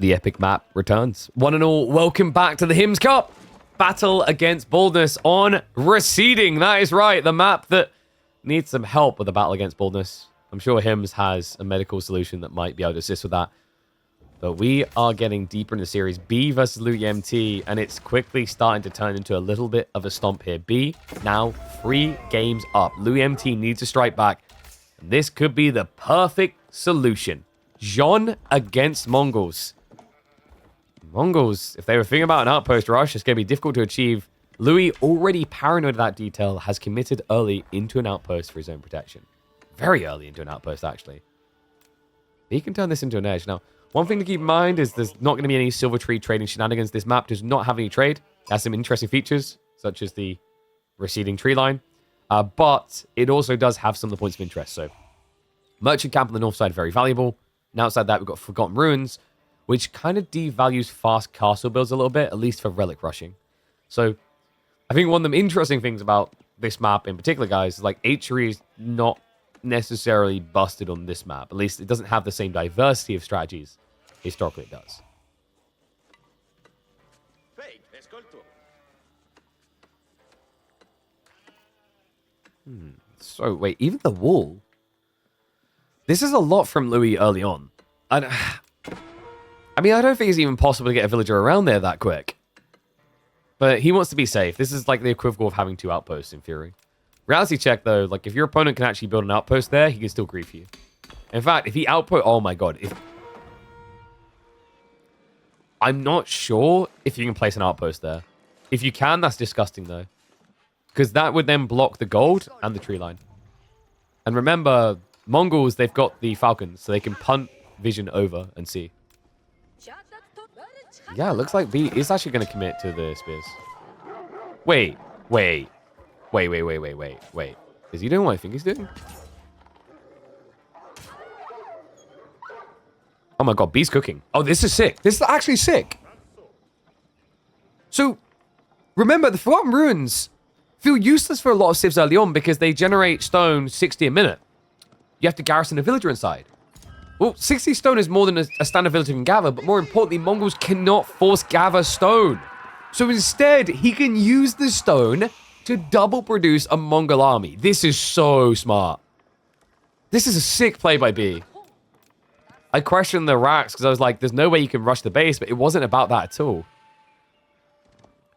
The epic map returns. One and all, welcome back to the Hymns Cup. Battle against baldness on Receding. That is right, the map that needs some help with the battle against baldness. I'm sure Hymns has a medical solution that might be able to assist with that. But we are getting deeper in the series. B versus Louis MT, and it's quickly starting to turn into a little bit of a stomp here. B now 3 games up. Louis MT needs to strike back. And this could be the perfect solution. Jeanne against Mongols. Mongols, if they were thinking about an outpost rush, it's going to be difficult to achieve. Louis, already paranoid of that detail, has committed early into an outpost for his own protection. Very early into an outpost, actually. He can turn this into an edge. Now, one thing to keep in mind is there's not going to be any silver tree trading shenanigans. This map does not have any trade. It has some interesting features, such as the receding tree line. But it also does have some of the points of interest. So, merchant camp on the north side, very valuable. And outside that, we've got Forgotten Ruins, which kind of devalues fast castle builds a little bit, at least for relic rushing. So, I think one of the interesting things about this map in particular, guys, is like H3 is not necessarily busted on this map. At least it doesn't have the same diversity of strategies historically it does. So, wait, even the wall? This is a lot from Louis early on. I mean, I don't think it's even possible to get a villager around there that quick. But he wants to be safe. This is like the equivalent of having 2 outposts in theory. Reality check, though, like if your opponent can actually build an outpost there, he can still grief you. In fact, if he outpost... Oh my god. I'm not sure if you can place an outpost there. If you can, that's disgusting, though. Because that would then block the gold and the tree line. And remember, Mongols, they've got the falcons, so they can punt vision over and see. Yeah, looks like B is actually going to commit to the spears. Wait. Is he doing what I think he's doing? Oh my god, B's cooking. Oh, this is sick. This is actually sick. So, remember, the Forgotten Ruins feel useless for a lot of civs early on because they generate stone 60 a minute. You have to garrison a villager inside. Well, 60 stone is more than a standard villager can gather, but more importantly, Mongols cannot force gather stone. So instead, he can use the stone to double produce a Mongol army. This is so smart. This is a sick play by B. I questioned the racks because I was like, there's no way you can rush the base, but it wasn't about that at all.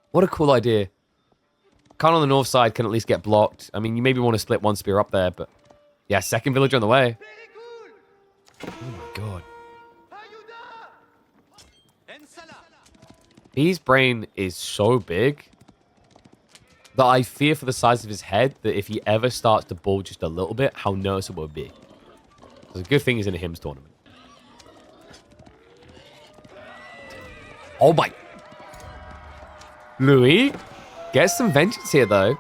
What a cool idea. Khan on the north side can at least get blocked. I mean, you maybe want to split one spear up there, but yeah, second villager on the way. Oh my god. B's brain is so big that I fear for the size of his head that if he ever starts to bulge just a little bit, how noticeable it would be. It's a good thing he's in a Hymns tournament. Oh my. Louis gets some vengeance here, though.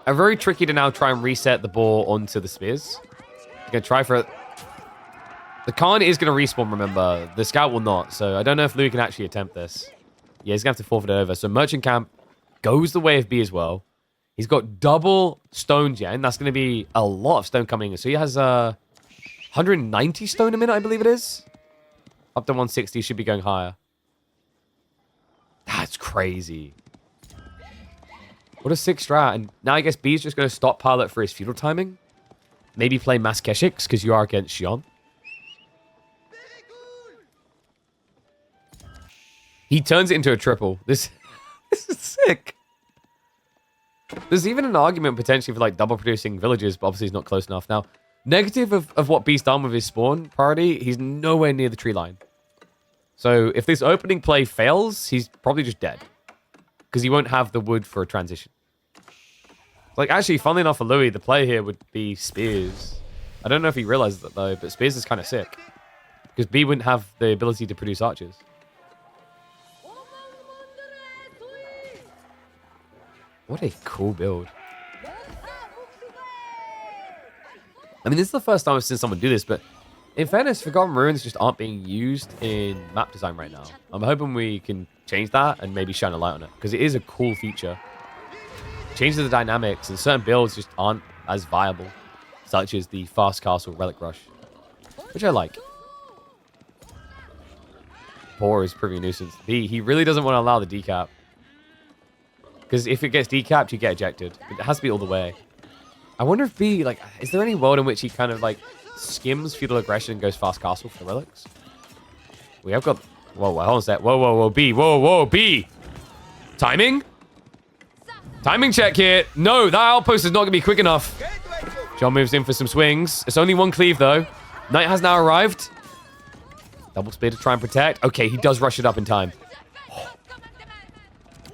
Very tricky to now try and reset the ball onto the spears. You're going to try for it. The Khan is going to respawn, remember. The scout will not. So I don't know if Louis can actually attempt this. Yeah, he's going to have to forfeit it over. So Merchant Camp goes the way of B as well. He's got double stone gen. That's going to be a lot of stone coming in. So he has 190 stone a minute, I believe it is. Up to 160. Should be going higher. That's crazy. What a sick strat. And now I guess B's just going to stockpile it for his feudal timing. Maybe play Mass Keshiks because you are against Jeanne. He turns it into a triple. This is sick. There's even an argument potentially for like double producing villages, but obviously he's not close enough. Now, negative of what B's done with his spawn priority, he's nowhere near the tree line. So if this opening play fails, he's probably just dead. Because he won't have the wood for a transition. Like, actually, funnily enough for Louis, the play here would be spears. I don't know if he realizes that, though, but spears is kind of sick. Because B wouldn't have the ability to produce archers. What a cool build. I mean, this is the first time I've seen someone do this, but in fairness, Forgotten Ruins just aren't being used in map design right now. I'm hoping we can change that and maybe shine a light on it, because it is a cool feature. Changes the dynamics, and certain builds just aren't as viable, such as the fast castle relic rush, which I like. Poor is proving a nuisance. B, he really doesn't want to allow the decap. Because if it gets decapped, you get ejected. It has to be all the way. I wonder if B, like, is there any world in which he kind of, like, skims feudal aggression and goes fast castle for the relics? We have got... Whoa, hold on a sec. Whoa, B. Whoa, B. Timing? Timing check here. No, that outpost is not going to be quick enough. John moves in for some swings. It's only one cleave, though. Knight has now arrived. Double spear to try and protect. Okay, he does rush it up in time.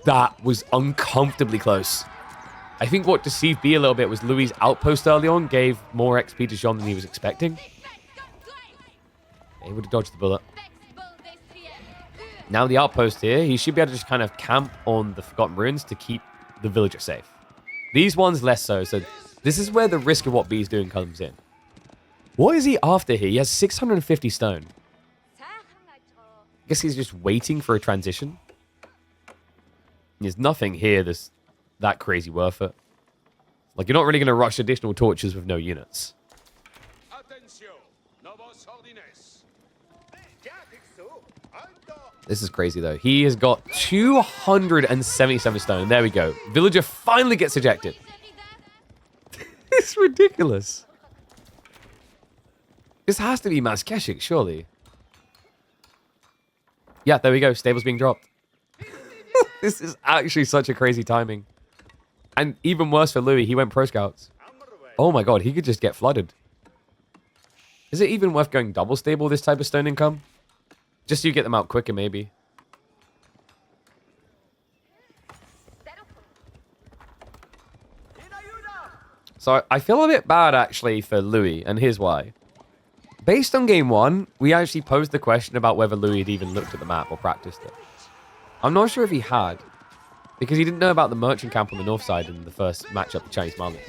That was uncomfortably close. I think what deceived B a little bit was Louis' outpost early on gave more XP to Jeanne than he was expecting. Able to dodge the bullet. Now the outpost here, he should be able to just kind of camp on the Forgotten Ruins to keep the villager safe. These ones less so, so this is where the risk of what B's doing comes in. What is he after here? He has 650 stone. I guess he's just waiting for a transition. There's nothing here that's that crazy worth it. Like, you're not really going to rush additional torches with no units. This is crazy, though. He has got 277 stone. There we go. Villager finally gets ejected. It's ridiculous. This has to be Maskeshik, surely. Yeah, there we go. Stable's being dropped. This is actually such a crazy timing. And even worse for Louis, he went pro scouts. Oh my god, he could just get flooded. Is it even worth going double stable, this type of stone income? Just so you get them out quicker, maybe. So I feel a bit bad, actually, for Louis, and here's why. Based on game one, we actually posed the question about whether Louis had even looked at the map or practiced it. I'm not sure if he had, because he didn't know about the merchant camp on the north side in the first matchup with Chinese Mongols.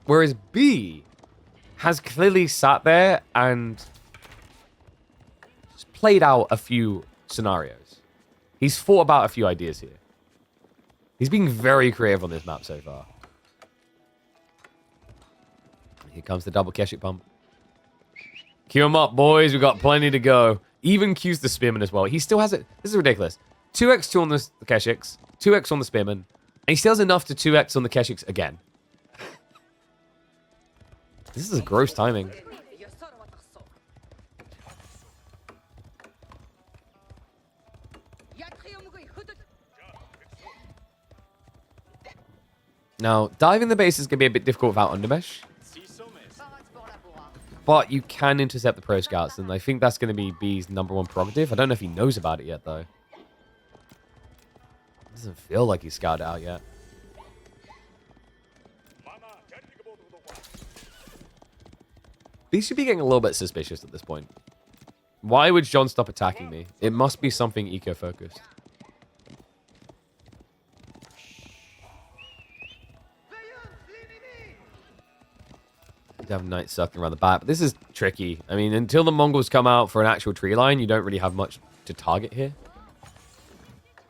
Whereas B has clearly sat there and played out a few scenarios. He's thought about a few ideas here. He's being very creative on this map so far. Here comes the double Keshik pump. Queue him up, boys. We've got plenty to go. Even queues the spearman as well. He still has it. This is ridiculous. 2x2 on the Keshiks, 2x on the spearman, and he still has enough to 2x on the Keshiks again. This is gross timing. Now, diving the base is going to be a bit difficult without undermesh. But you can intercept the pro scouts, and I think that's going to be B's #1 prerogative. I don't know if he knows about it yet, though. Doesn't feel like he's scouted out yet. B should be getting a little bit suspicious at this point. Why would John stop attacking me? It must be something eco-focused. You have knights circling around the back, but this is tricky. I mean, until the Mongols come out for an actual tree line, you don't really have much to target here.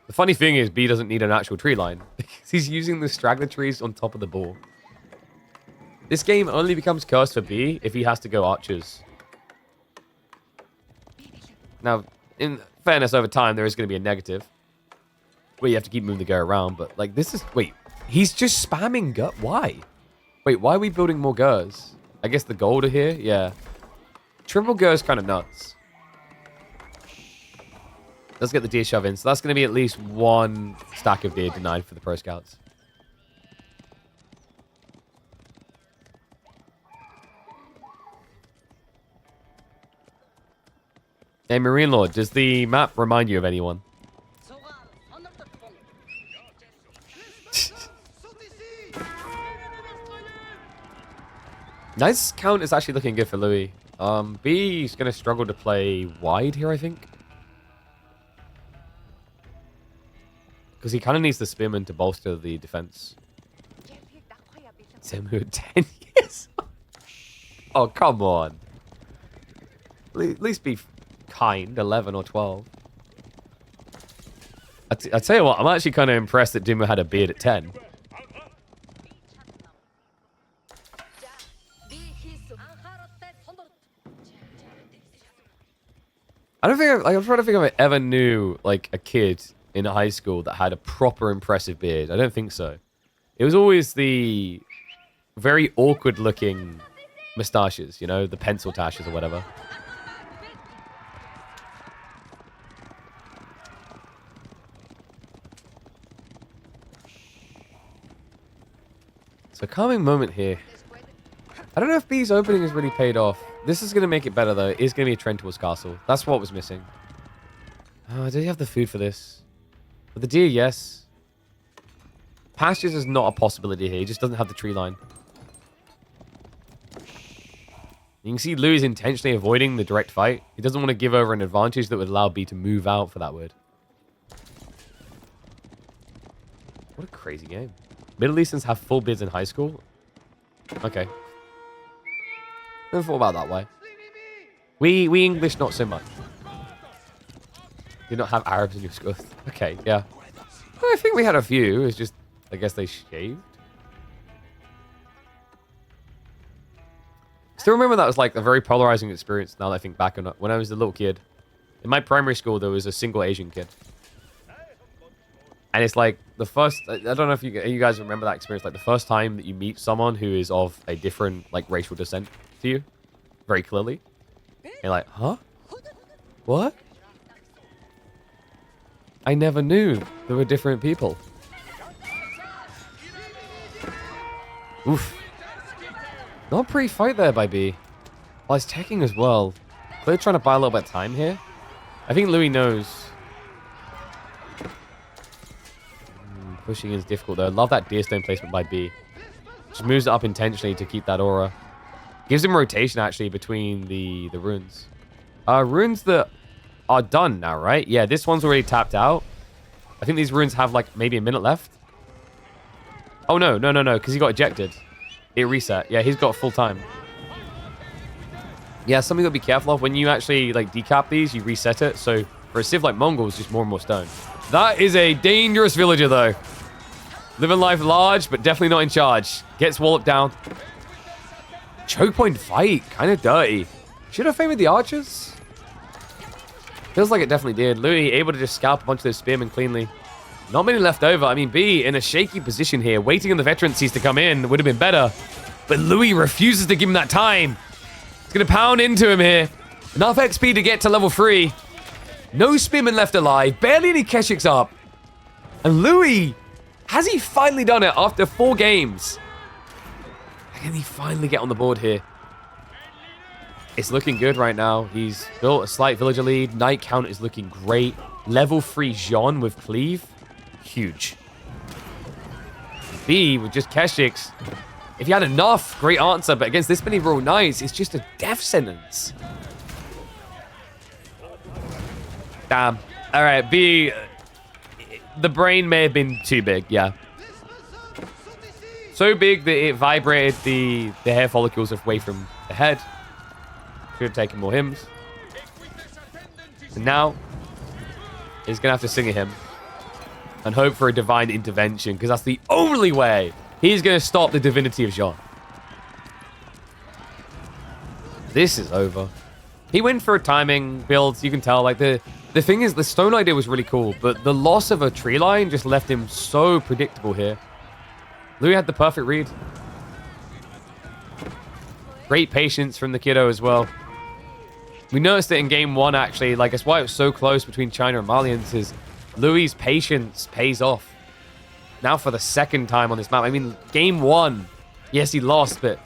The funny thing is, B doesn't need an actual tree line because he's using the straggler trees on top of the ball. This game only becomes cursed for B if he has to go archers. Now, in fairness, over time, there is going to be a negative where you have to keep moving the go around, but like this is... Wait, he's just spamming go... Why? Wait, why are we building more gurs? I guess the gold are here? Yeah. Triple gur is kind of nuts. Let's get the deer shove in. So that's going to be at least one stack of deer denied for the pro scouts. Hey, Marine Lord, does the map remind you of anyone? Nice count is actually looking good for Louis. B's going to struggle to play wide here, I think. Because he kind of needs the spearman to bolster the defense. Zemu 10 years? Oh, come on. At least be kind, 11 or 12. I tell you what, I'm actually kind of impressed that Dimmu had a beard at 10. I don't think I'm trying to think if I ever knew like a kid in high school that had a proper impressive beard. I don't think so. It was always the very awkward looking mustaches, you know, the pencil tashes or whatever. So calming moment here. I don't know if B's opening has really paid off. This is going to make it better, though. It is going to be a trend towards castle. That's what was missing. Oh, does he have the food for this? For the deer, yes. Pastures is not a possibility here. He just doesn't have the tree line. You can see Louis intentionally avoiding the direct fight. He doesn't want to give over an advantage that would allow B to move out for that word. What a crazy game. Middle Easterns have full beards in high school? Okay. Never thought about that way. We English, not so much. You don't have Arabs in your school. Okay, yeah. Well, I think we had a few. It's just, I guess they shaved. Still remember that was like a very polarizing experience now that I think back on it. When I was a little kid. In my primary school, there was a single Asian kid. And it's like the first, I don't know if you guys remember that experience, like the first time that you meet someone who is of a different like racial descent to you, very clearly. And you're like, huh? What? I never knew there were different people. Oof. Not a pretty fight there by B. Well, he's checking as well. They're trying to buy a little bit of time here. I think Louis knows. Pushing is difficult though. Love that deer stone placement by B. Just moves it up intentionally to keep that aura. Gives him rotation actually between the runes. Runes that are done now, right? Yeah, this one's already tapped out. I think these runes have like maybe a minute left. Oh no, because he got ejected. It reset. Yeah, he's got full time. Yeah, something to be careful of. When you actually like decap these, you reset it. So for a civ like Mongols, just more and more stone. That is a dangerous villager though. Living life large, but definitely not in charge. Gets walloped down. Choke point fight. Kind of dirty. Should have favored the archers. Feels like it definitely did. Louis able to just scalp a bunch of those spearmen cleanly. Not many left over. I mean, B in a shaky position here. Waiting on the veterancies to come in would have been better. But Louis refuses to give him that time. He's going to pound into him here. Enough XP to get to level 3. No spearmen left alive. Barely any Keshiks up. And Louis... has he finally done it after 4 games? Can he finally get on the board here? It's looking good right now. He's built a slight villager lead. Knight count is looking great. Level 3 Jeanne with cleave. Huge. B with just Keshiks. If he had enough, great answer. But against this many Royal Knights, it's just a death sentence. Damn. All right, B... the brain may have been too big, yeah. So big that it vibrated the hair follicles away from the head. Should have taken more hymns. And now, he's going to have to sing a hymn. And hope for a divine intervention, because that's the only way he's going to stop the divinity of Jeanne. This is over. He went for a timing build, you can tell, like the thing is, the stone idea was really cool, but the loss of a tree line just left him so predictable here. Louis had the perfect read. Great patience from the kiddo as well. We noticed it in game 1, actually. Like, that's why it was so close between China and Malians, is Louis' patience pays off. Now for the second time on this map. I mean, game 1, yes, he lost, but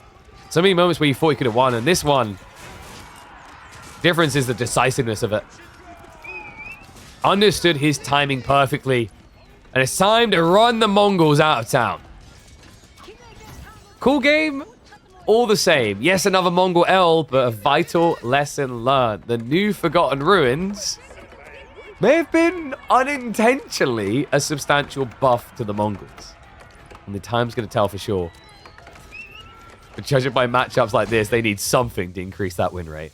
so many moments where you thought he could have won, and this one, difference is the decisiveness of it. Understood his timing perfectly. And it's time to run the Mongols out of town. Cool game, all the same. Yes, another Mongol L, but a vital lesson learned. The new Forgotten Ruins may have been unintentionally a substantial buff to the Mongols. And the time's going to tell for sure. But judging by matchups like this, they need something to increase that win rate.